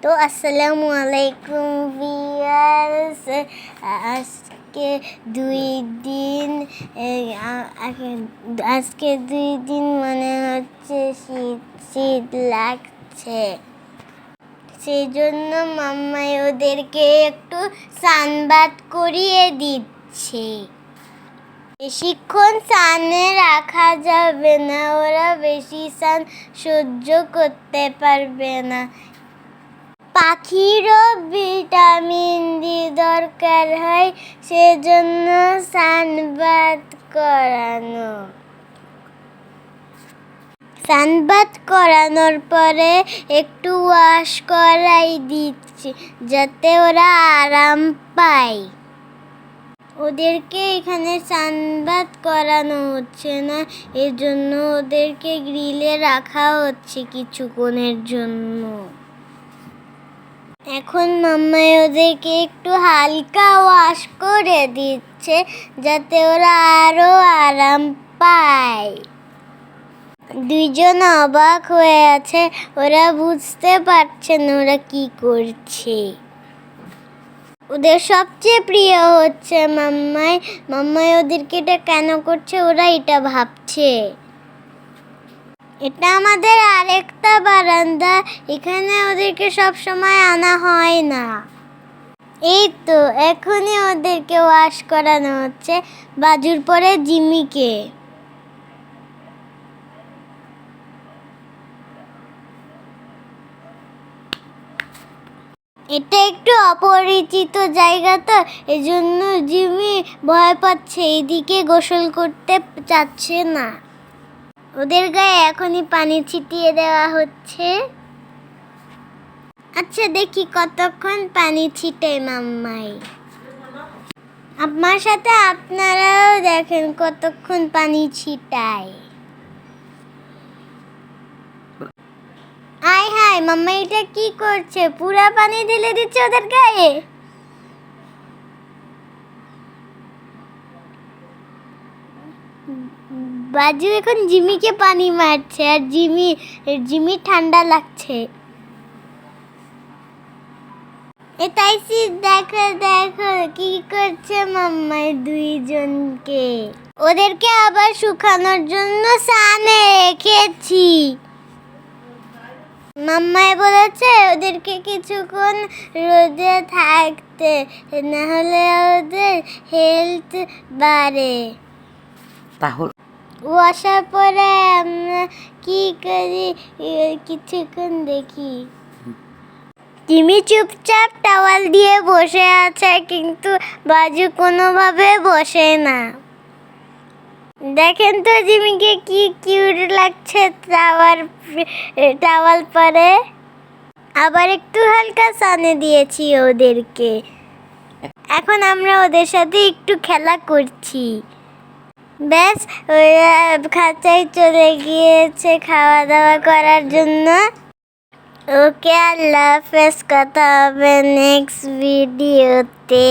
তো আসসালামু আলাইকুম ভিউয়ার্স। আজকে দুই দিন মনে হচ্ছে শীত শীত লাগছে, সেই জন্য মাম্মাই ওদেরকে একটু সানবাত করিয়ে দিচ্ছে। বেশিক্ষণ সানে রাখা যাবে না, ওরা বেশি সান সহ্য করতে পারবে না। পাখিরও ভিটামিন ডি দরকার হয়, সেজন্য সানবাত করানোর পরে একটু ওয়াশ করাই দিচ্ছি যাতে ওরা আরাম পায়। ওদেরকে এখানে সানবাত করানো হচ্ছে না, এজন্য ওদেরকে গ্রিলে রাখা হচ্ছে কিছুক্ষণের জন্য। এখন মাম্মাই ওদেরকে একটু হালকা ওয়াশ করে দিচ্ছে যাতে ওরা আরো আরাম পায়। দুইজন অবাক হয়ে আছে, ওরা বুঝতে পারছে না ওরা কি করছে। ওদের সবচেয়ে প্রিয় হচ্ছে মাম্মাই ওদেরকে এটা কেন করছে ওরা এটা ভাবছে। এটা আমাদের আরেকটা বারান্দা, এখানে ওদেরকে সব সময় আনা হয় না। এই তো এখনই ওদেরকে ওয়াশ করানো হচ্ছে বাজুর পরে জিমিকে। এটা একটু অপরিচিত জায়গা, তো এজন্য জিমি ভয় পাচ্ছে, এদিকে গোসল করতে চাচ্ছে না। ওদের গায়ে এখনই পানি ছিটিয়ে দেওয়া হচ্ছে। আচ্ছা দেখি কতক্ষণ পানি ছিটে মাম্মাই। আমার সাথে আপনারাও দেখেন কতক্ষণ পানি ছিটায়। আয় হায়, মাম্মা এটা কি করছে? পুরা পানি ঢেলে দিচ্ছে ওদের গায়ে। বাজু এখন জিমিকে পানি মারছে, আর জিমি ঠান্ডা লাগছে। এটাইছি, দেখো দেখো কি করছে মাম্মাই দুইজনকে। ওদেরকে আবার শুকানোর জন্য সানে রেখেছি। মাম্মাই বলেছে ওদেরকে কিছুক্ষণ রোদে থাকতে, না হলে ওদের হেলথ বাড়ে। তাহলে ও আসার পরে আমরা কি করি কিছুক্ষণ দেখি। জিমি চুপচাপ টাওয়াল দিয়ে বসে আছে, কিন্তু বাজু কোনোভাবে বসে না। দেখেন তো জিমিকে কি কিউট লাগছে টাওয়াল পরে। আবার একটু হালকা সানে দিয়েছি ওদেরকে। এখন আমরা ওদের সাথে একটু খেলা করছি। ব্যাস ওরা খাঁচায় চলে গিয়েছে খাওয়া দাওয়া করার জন্য। ওকে, আল্লাহ হাফেজ, কথা হবে নেক্সট ভিডিওতে।